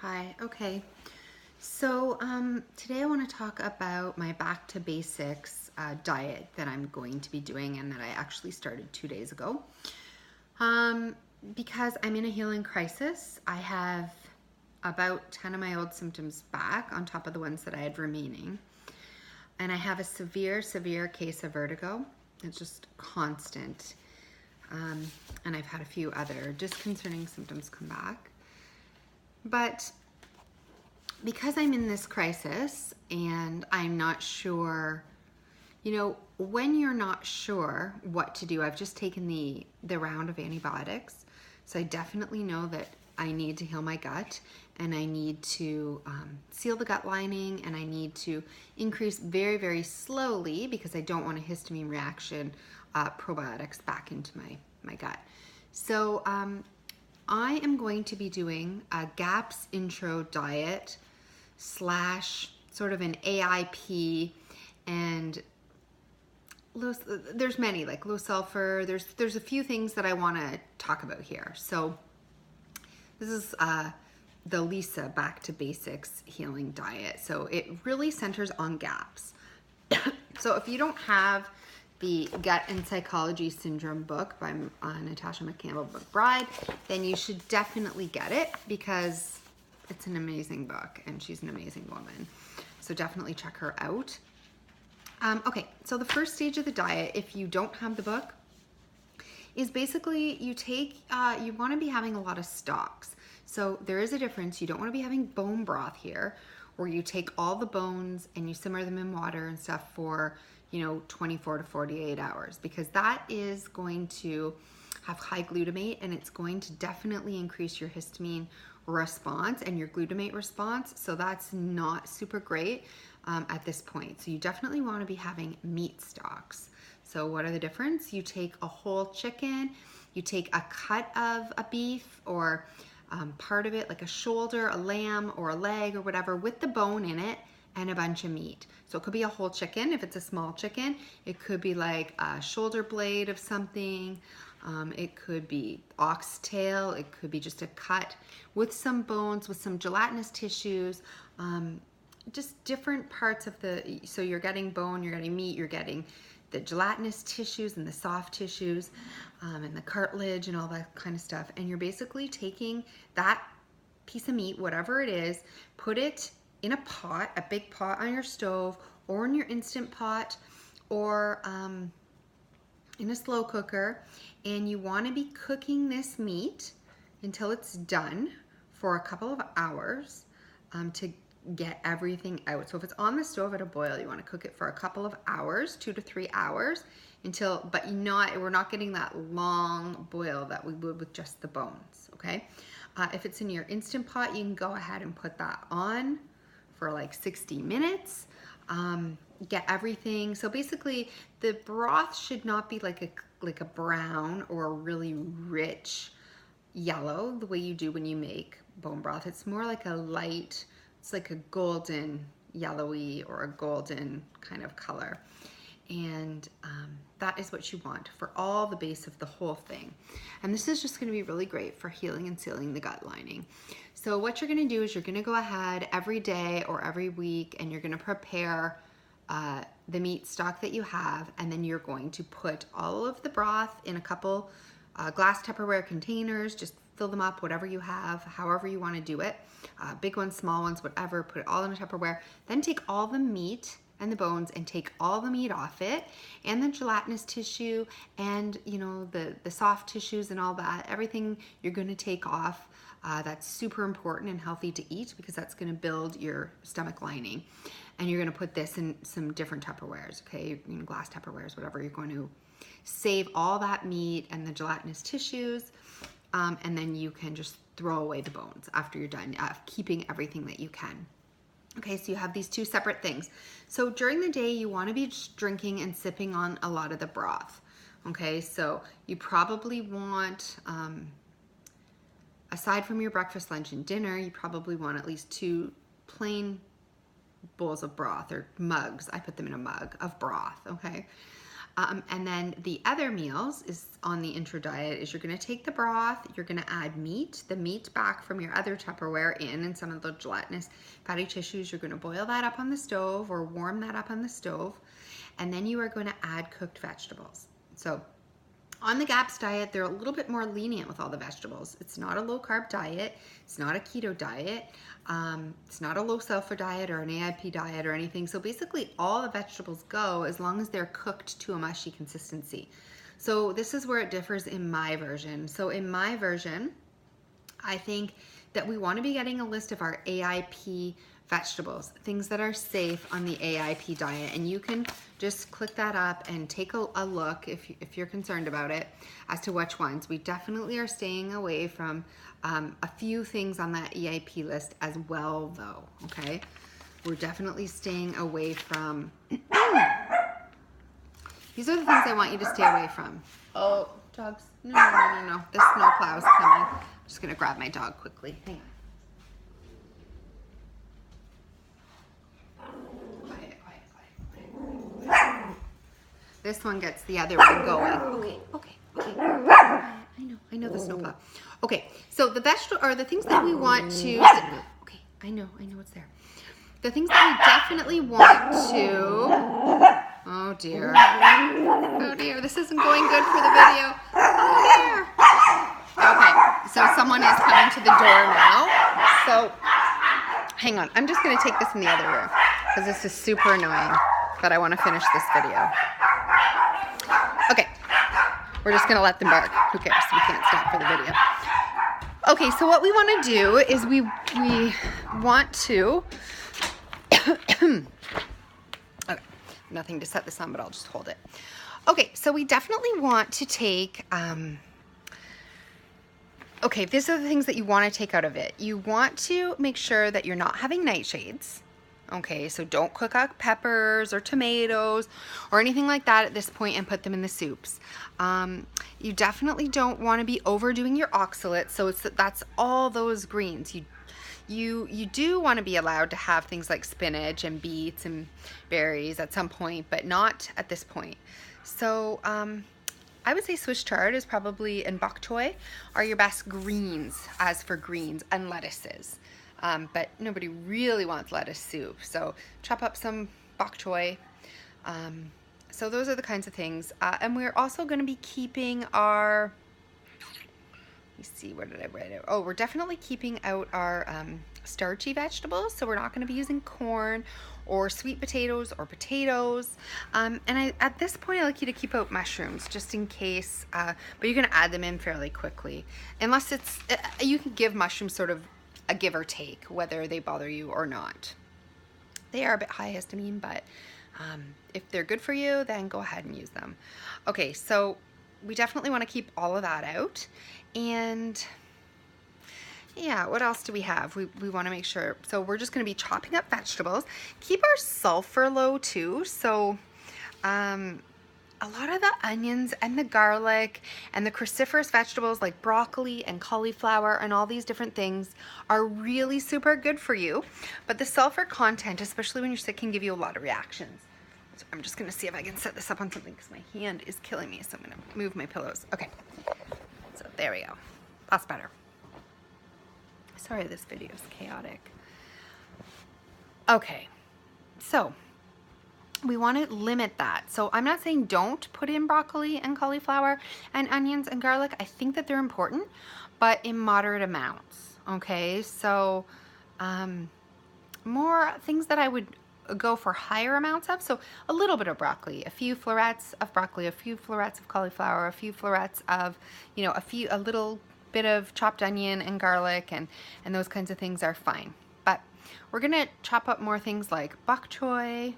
Hi, okay. So today I want to talk about my back to basics diet that I'm going to be doing and that I actually started 2 days ago. Um, because I'm in a healing crisis, I have about 10 of my old symptoms back on top of the ones that I had remaining. And I have a severe case of vertigo. It's just constant. And I've had a few other disconcerting symptoms come back. But because I'm in this crisis and I'm not sure, when you're not sure what to do, I've just taken the round of antibiotics. So I definitely know that I need to heal my gut and I need to seal the gut lining and I need to increase very slowly because I don't want a histamine reaction probiotics back into my gut. So I am going to be doing a GAPS intro diet / sort of an AIP and there's many like low sulfur. There's a few things that I want to talk about here. So this is the Lisa Back to Basics healing diet. So it really centers on GAPS. So if you don't have the Gut and Psychology Syndrome book by Natasha McCampbell McBride, then you should definitely get it because it's an amazing book and she's an amazing woman. So definitely check her out. Okay, so the first stage of the diet, if you don't have the book, is basically you want to be having a lot of stocks. So there is a difference. You don't want to be having bone broth here where you take all the bones and you simmer them in water and stuff for 24 to 48 hours because that is going to have high glutamate and it's going to definitely increase your histamine response and your glutamate response. So that's not super great at this point. So you definitely want to be having meat stocks. So what are the difference? You take a whole chicken, you take a cut of a beef or part of it like a shoulder, a lamb or a leg or whatever with the bone in it and a bunch of meat. So it could be a whole chicken if it's a small chicken. It could be like a shoulder blade of something. It could be oxtail. It could be just a cut with some bones, with some gelatinous tissues, just different parts of so you're getting bone, you're getting meat, you're getting the gelatinous tissues and the soft tissues and the cartilage and all that kind of stuff. And you're basically taking that piece of meat, whatever it is, put it in a pot, a big pot on your stove or in your Instant Pot or in a slow cooker, and you want to be cooking this meat until it's done for a couple of hours to get everything out. So if it's on the stove at a boil, you want to cook it for a couple of hours, 2 to 3 hours but we're not getting that long boil that we would with just the bones, okay? If it's in your Instant Pot, you can go ahead and put that on for like 60 minutes. Get everything. So basically the broth should not be like a brown or a really rich yellow the way you do when you make bone broth. It's more like a light, it's like a golden yellowy or a golden kind of color. And that is what you want for all the base of the whole thing. And this is just going to be really great for healing and sealing the gut lining. So what you're going to do is you're going to go ahead every day or every week and you're going to prepare the meat stock that you have, and then you're going to put all of the broth in a couple glass Tupperware containers. Just fill them up, whatever you have, however you want to do it. Big ones, small ones, whatever, put it all in a Tupperware. Then take all the meat and the bones and take all the meat off it and the gelatinous tissue and the soft tissues and all that, everything you're going to take off. That's super important and healthy to eat because that's going to build your stomach lining. And you're going to put this in some different Tupperwares, okay? Glass Tupperwares, whatever. You're going to save all that meat and the gelatinous tissues, and then you can just throw away the bones after you're done, keeping everything that you can. Okay, so you have these two separate things. So during the day, you want to be just drinking and sipping on a lot of the broth. Okay, so you probably want, aside from your breakfast, lunch, and dinner, you probably want at least 2 plain bowls of broth or mugs. I put them in a mug of broth, okay? And then the other meals is on the intro diet is you're going to take the broth, you're going to add the meat back from your other Tupperware in some of the gelatinous fatty tissues. You're going to boil that up on the stove or warm that up on the stove. And then you are going to add cooked vegetables. So on the GAPS diet, they're a little bit more lenient with all the vegetables. It's not a low carb diet. It's not a keto diet. It's not a low sulfur diet or an AIP diet or anything. So basically all the vegetables go as long as they're cooked to a mushy consistency. So this is where it differs in my version. So in my version, I think that we want to be getting a list of our AIP vegetables, things that are safe on the AIP diet, and you can just click that up and take a look if you're concerned about it as to which ones. We definitely are staying away from a few things on that AIP list as well though, okay? We're definitely staying away from, these are the things I want you to stay away from. Oh, dogs, no, the snow plow is coming. I'm just gonna grab my dog quickly, hang on. This one gets the other one going. Okay. I know the snowplow. Okay, so the vegetable or the things that we want to. Okay, I know what's there. The things that we definitely want to. Oh dear, this isn't going good for the video. Oh dear. Okay, so someone is coming to the door now. So hang on, I'm just gonna take this in the other room because this is super annoying. But I want to finish this video. Okay, we're just gonna let them bark. Who cares? We can't stop for the video. Okay, so what we want to do is we want to. Okay, nothing to set this on, but I'll just hold it. Okay, so we definitely want to take. Okay, these are the things that you want to take out of it. You want to make sure that you're not having nightshades. Okay, so don't cook up peppers or tomatoes or anything like that at this point and put them in the soups. You definitely don't want to be overdoing your oxalates, so that's all those greens. You do want to be allowed to have things like spinach and beets and berries at some point, but not at this point. So I would say Swiss chard is probably, and bok choy are your best greens as for greens, and lettuces. But nobody really wants lettuce soup, so chop up some bok choy. So those are the kinds of things. And we're also going to be keeping our, let me see, where did I write it? Oh, we're definitely keeping out our starchy vegetables, so we're not going to be using corn or sweet potatoes or potatoes. And at this point, I like you to keep out mushrooms just in case, but you're going to add them in fairly quickly. Unless it's, you can give mushrooms sort of a give or take, whether they bother you or not. They are a bit high histamine, but if they're good for you, then go ahead and use them. Okay, so we definitely want to keep all of that out. And yeah, what else do we have? We want to make sure, so we're just going to be chopping up vegetables. Keep our sulfur low too. So a lot of the onions and the garlic and the cruciferous vegetables like broccoli and cauliflower and all these different things are really super good for you. But the sulfur content, especially when you're sick, can give you a lot of reactions. So I'm just going to see if I can set this up on something because my hand is killing me. So I'm going to move my pillows. Okay. So there we go. That's better. Sorry, this video is chaotic. Okay. So we want to limit that. So I'm not saying don't put in broccoli and cauliflower and onions and garlic. I think that they're important, but in moderate amounts. Okay, so more things that I would go for higher amounts of. So a little bit of broccoli, a few florets of broccoli, a few florets of cauliflower, a few florets of, a little bit of chopped onion and garlic, and those kinds of things are fine. But we're gonna chop up more things like bok choy,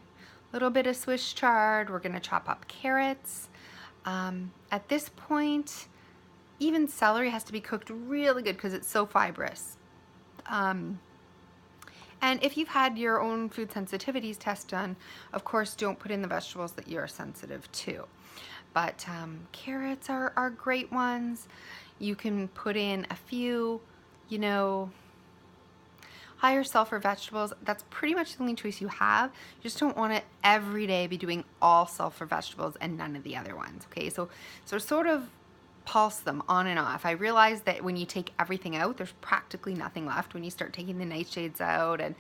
little bit of Swiss chard. We're going to chop up carrots. At this point, even celery has to be cooked really good because it's so fibrous. And if you've had your own food sensitivities test done, of course, don't put in the vegetables that you're sensitive to. But carrots are great ones. You can put in a few, high higher sulfur vegetables, that's pretty much the only choice you have. You just don't want to every day be doing all sulfur vegetables and none of the other ones, okay? So sort of pulse them on and off. I realize that when you take everything out, there's practically nothing left. When you start taking the nightshades out and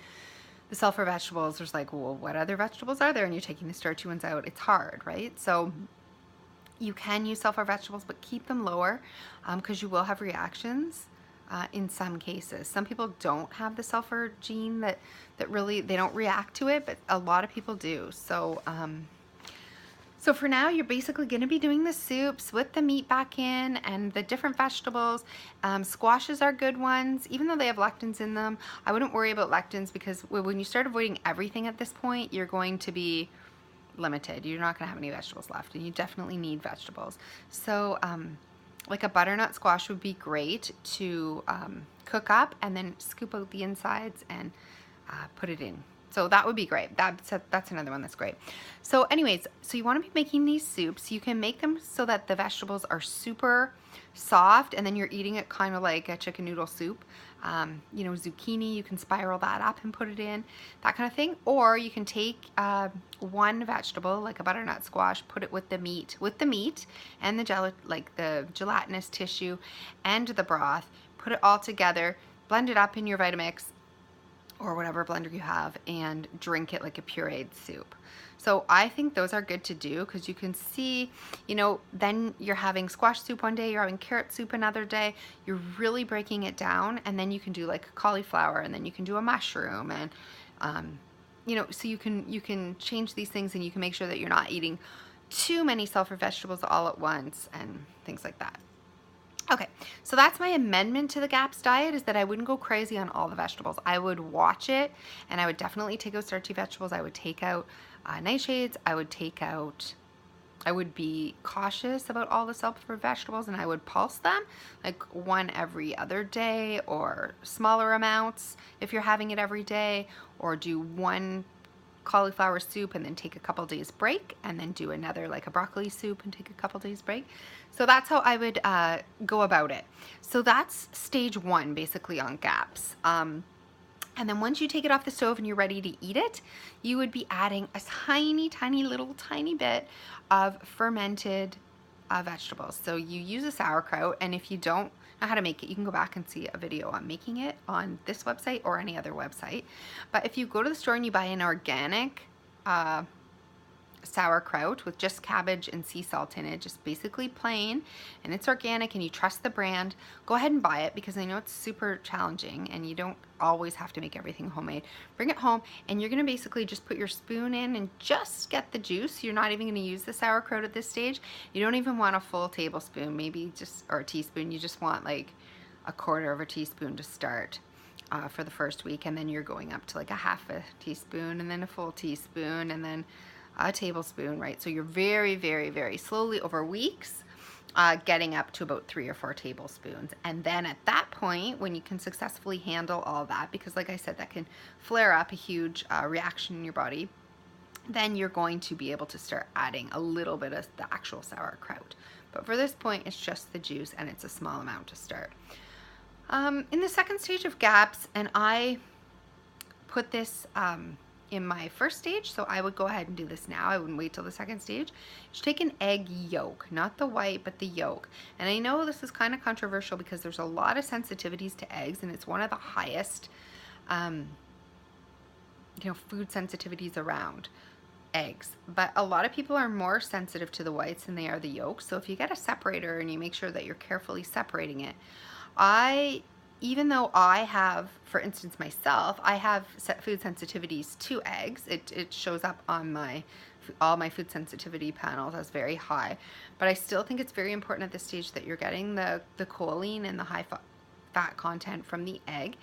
the sulfur vegetables, there's like, well, what other vegetables are there? And you're taking the starchy ones out. It's hard, right? So you can use sulfur vegetables, but keep them lower because you will have reactions in some cases. Some people don't have the sulfur gene that really, they don't react to it, but a lot of people do. So so for now, you're basically going to be doing the soups with the meat back in and the different vegetables. Squashes are good ones, even though they have lectins in them. I wouldn't worry about lectins because when you start avoiding everything at this point, you're going to be limited. You're not going to have any vegetables left, and you definitely need vegetables. So like a butternut squash would be great to cook up and then scoop out the insides and put it in. So that would be great. That's another one that's great. So anyways, so you want to be making these soups. You can make them so that the vegetables are super soft and then you're eating it kind of like a chicken noodle soup. You know, zucchini, you can spiral that up and put it in, that kind of thing. Or you can take one vegetable, like a butternut squash, put it with the meat and the gelatinous tissue and the broth, put it all together, blend it up in your Vitamix or whatever blender you have, and drink it like a pureed soup. So I think those are good to do because you can see, you know, then you're having squash soup one day, you're having carrot soup another day, you're really breaking it down, and then you can do like cauliflower, and then you can do a mushroom, and you know, so you can change these things, and you can make sure that you're not eating too many sulfur vegetables all at once and things like that. Okay, so that's my amendment to the GAPS diet, is that I wouldn't go crazy on all the vegetables. I would watch it, and I would definitely take out starchy vegetables. I would take out nightshades. I would be cautious about all the sulfur vegetables, and I would pulse them, like one every other day, or smaller amounts if you're having it every day, or do one cauliflower soup and then take a couple days break, and then do another like a broccoli soup and take a couple days break. So that's how I would go about it. So that's stage one basically on GAPS. And then once you take it off the stove and you're ready to eat it, you would be adding a tiny bit of fermented vegetables. So you use a sauerkraut, and if you don't know how to make it, you can go back and see a video on making it on this website or any other website. But if you go to the store and you buy an organic sauerkraut with just cabbage and sea salt in it, just basically plain, and it's organic and you trust the brand, go ahead and buy it, because I know it's super challenging and you don't always have to make everything homemade. Bring it home, and you're going to basically just put your spoon in and just get the juice. You're not even going to use the sauerkraut at this stage. You don't even want a full tablespoon, maybe just, or a teaspoon. You just want like a quarter of a teaspoon to start for the first week, and then you're going up to like a half a teaspoon, and then a full teaspoon, and then a tablespoon, right? So you're very slowly over weeks getting up to about 3 or 4 tablespoons. And then at that point, when you can successfully handle all that, because like I said, that can flare up a huge reaction in your body, then you're going to be able to start adding a little bit of the actual sauerkraut. But for this point, it's just the juice, and it's a small amount to start. In the second stage of GAPS, and I put this in my first stage, so I would go ahead and do this now. I wouldn't wait till the second stage. You should take an egg yolk, not the white, but the yolk. And I know this is kind of controversial because there's a lot of sensitivities to eggs, and it's one of the highest, you know, food sensitivities around, eggs. But a lot of people are more sensitive to the whites than they are the yolks. So if you get a separator and you make sure that you're carefully separating it, even though I have, for instance, myself, I have food sensitivities to eggs. It shows up on all my food sensitivity panels as very high. But I still think it's very important at this stage that you're getting the choline and the high fat content from the egg.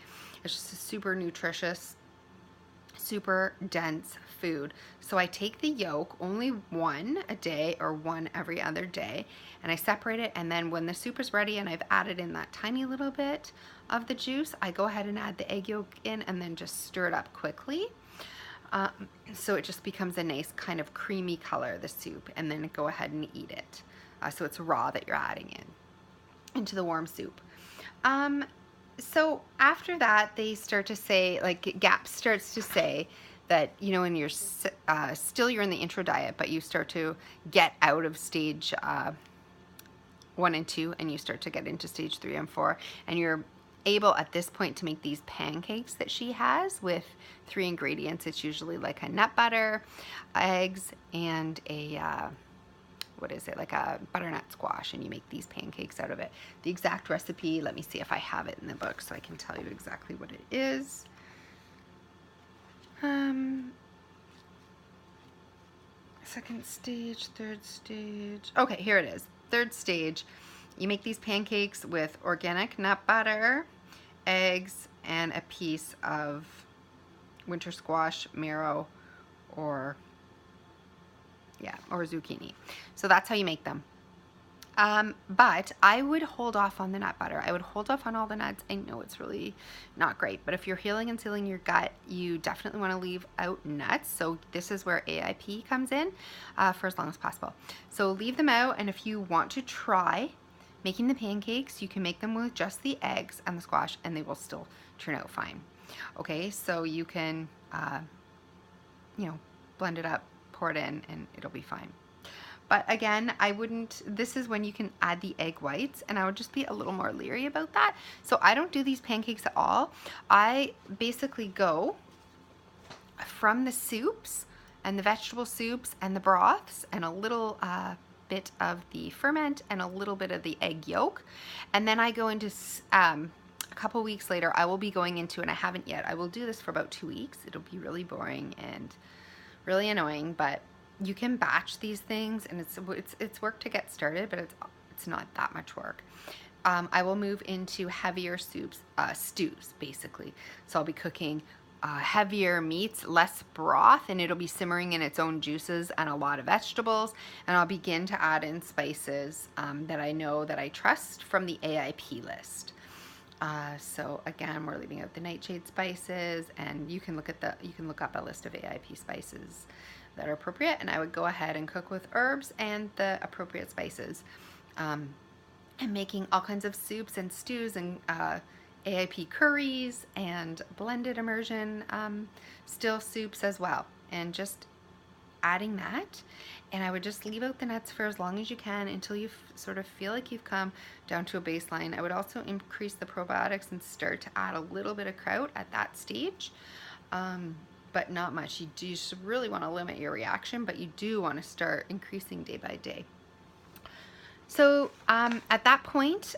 It's just a super nutritious, super dense food. So I take the yolk, only one a day or one every other day, and I separate it, and then when the soup is ready and I've added in that tiny little bit of the juice, I go ahead and add the egg yolk in and then just stir it up quickly. So it just becomes a nice kind of creamy color, the soup, and then go ahead and eat it. So it's raw that you're adding into the warm soup. So after that, they start to say, like GAP starts to say that, you know, when you're still you're in the intro diet, but you start to get out of stage 1 and 2, and you start to get into stage 3 and 4, and you're able at this point to make these pancakes that she has with 3 ingredients. It's usually like a nut butter, eggs, and a what is it, like a butternut squash, and you make these pancakes out of it. The exact recipe, let me see if I have it in the book so I can tell you exactly what it is. Second stage, third stage. Okay, here it is. Third stage, you make these pancakes with organic nut butter, eggs, and a piece of winter squash marrow or zucchini. So that's how you make them. But I would hold off on the nut butter. I would hold off on all the nuts. I know it's really not great, but if you're healing and sealing your gut, you definitely want to leave out nuts. So this is where AIP comes in for as long as possible. So leave them out, and if you want to try making the pancakes, you can make them with just the eggs and the squash, and they will still turn out fine. Okay, so you can, you know, blend it up, pour it in, and it'll be fine. But again, I wouldn't, this is when you can add the egg whites, and I would just be a little more leery about that. So I don't do these pancakes at all. I basically go from the soups and the vegetable soups and the broths and a little bit of the ferment and a little bit of the egg yolk. And then I go into, a couple weeks later, I will be going into, and I haven't yet, I will do this for about 2 weeks. It'll be really boring and really annoying, but you can batch these things, and it's work to get started, but it's not that much work. I will move into heavier soups, stews basically. So I'll be cooking heavier meats, less broth, and it'll be simmering in its own juices and a lot of vegetables. And I'll begin to add in spices that I know that I trust from the AIP list. So again, we're leaving out the nightshade spices, and you can look up a list of AIP spices that are appropriate, and I would go ahead and cook with herbs and the appropriate spices. And making all kinds of soups and stews and AIP curries and blended immersion still soups as well, and just adding that. And I would just leave out the nuts for as long as you can until you sort of feel like you've come down to a baseline. I would also increase the probiotics and start to add a little bit of kraut at that stage, but not much. You just really want to limit your reaction, but you do want to start increasing day by day. So at that point,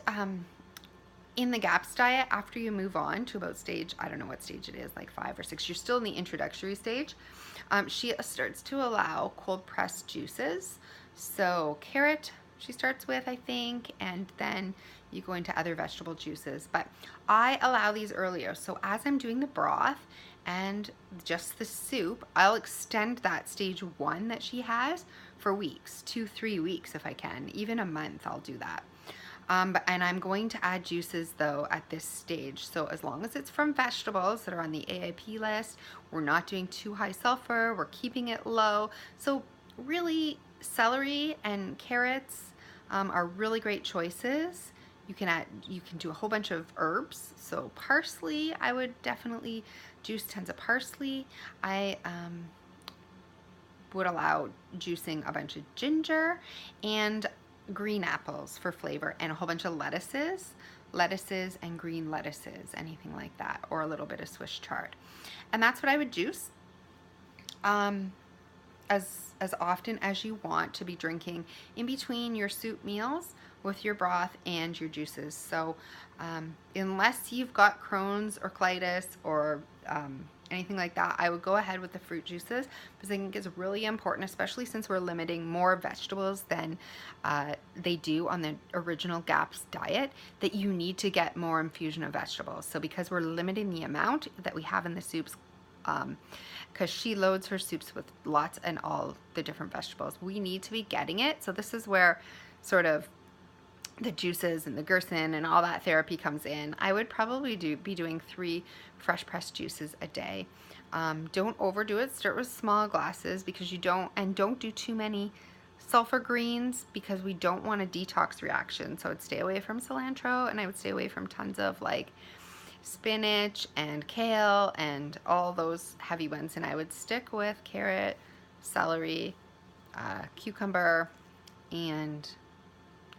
in the GAPS diet, after you move on to about stage, I don't know what stage it is, like 5 or 6, you're still in the introductory stage, she starts to allow cold pressed juices. So carrot she starts with, I think, and then you go into other vegetable juices. But I allow these earlier. So as I'm doing the broth and just the soup, I'll extend that stage 1 that she has for weeks, 2-3 weeks if I can, even a month I'll do that. And I'm going to add juices though at this stage. So as long as it's from vegetables that are on the AIP list, we're not doing too high sulfur, we're keeping it low. So really, celery and carrots are really great choices. You can do a whole bunch of herbs. So parsley, I would definitely juice tons of parsley. I would allow juicing a bunch of ginger and green apples for flavor, and a whole bunch of lettuces and green lettuces, anything like that, or a little bit of Swiss chard. And that's what I would juice as often as you want to be drinking in between your soup meals with your broth and your juices. So unless you've got Crohn's or colitis or anything like that, I would go ahead with the fruit juices, because I think it's really important, especially since we're limiting more vegetables than they do on the original GAPS diet, that you need to get more infusion of vegetables. So because we're limiting the amount that we have in the soups, because she loads her soups with lots and all the different vegetables, we need to be getting it. So this is where sort of the juices and the Gerson and all that therapy comes in. I would probably be doing 3 fresh pressed juices a day. Don't overdo it. Start with small glasses, because don't do too many sulfur greens, because we don't want a detox reaction. So I'd stay away from cilantro, and I would stay away from tons of like spinach and kale and all those heavy ones, and I would stick with carrot, celery, cucumber, and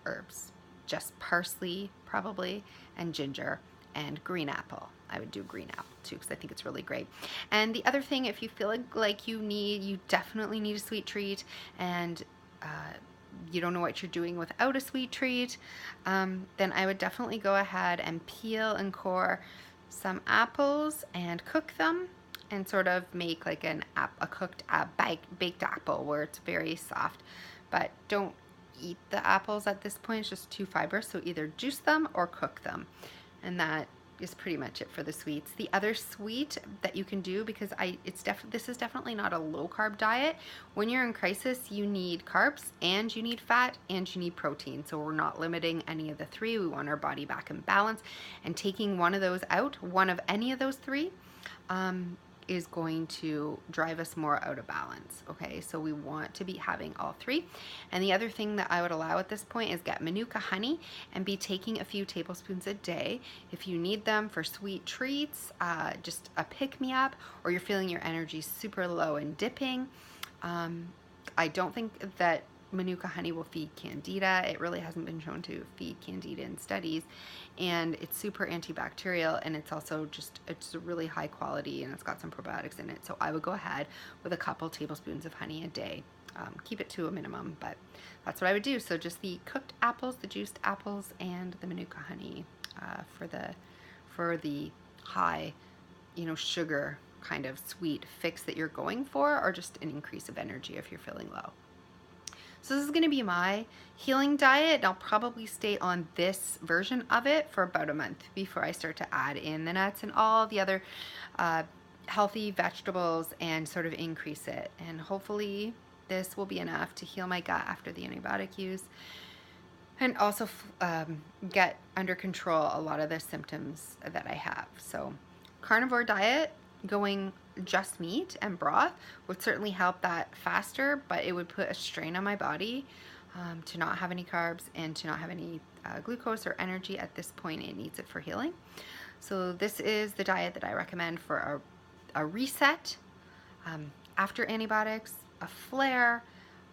herbs. Just parsley probably, and ginger, and green apple. I would do green apple too because I think it's really great. And the other thing, if you feel like you definitely need a sweet treat, and you don't know what you're doing without a sweet treat, then I would definitely go ahead and peel and core some apples and cook them, and sort of make like a cooked baked apple where it's very soft. But don't eat the apples at this point, it's just too fibrous, so either juice them or cook them. And that is pretty much it for the sweets. The other sweet that you can do, because this is definitely not a low carb diet. When you're in crisis, you need carbs and you need fat and you need protein. So we're not limiting any of the three. We want our body back in balance, and taking one of those out, one of any of those three, is going to drive us more out of balance. Okay, so we want to be having all three. And the other thing that I would allow at this point is get Manuka honey and be taking a few tablespoons a day. If you need them for sweet treats, just a pick-me-up, or you're feeling your energy super low and dipping. I don't think that Manuka honey will feed candida. It really hasn't been shown to feed candida in studies, and it's super antibacterial, and it's also it's really high quality, and it's got some probiotics in it. So I would go ahead with a couple tablespoons of honey a day. Keep it to a minimum, but that's what I would do. So just the cooked apples, the juiced apples, and the Manuka honey for the high, sugar kind of sweet fix that you're going for, or just an increase of energy if you're feeling low. So this is going to be my healing diet. I'll probably stay on this version of it for about a month before I start to add in the nuts and all the other healthy vegetables and sort of increase it. And hopefully this will be enough to heal my gut after the antibiotic use, and also get under control a lot of the symptoms that I have. So carnivore diet, going just meat and broth, would certainly help that faster, but it would put a strain on my body to not have any carbs and to not have any glucose or energy at this point. It needs it for healing. So this is the diet that I recommend for a reset after antibiotics, a flare,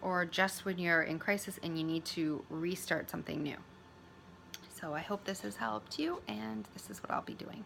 or just when you're in crisis and you need to restart something new. So I hope this has helped you, and this is what I'll be doing.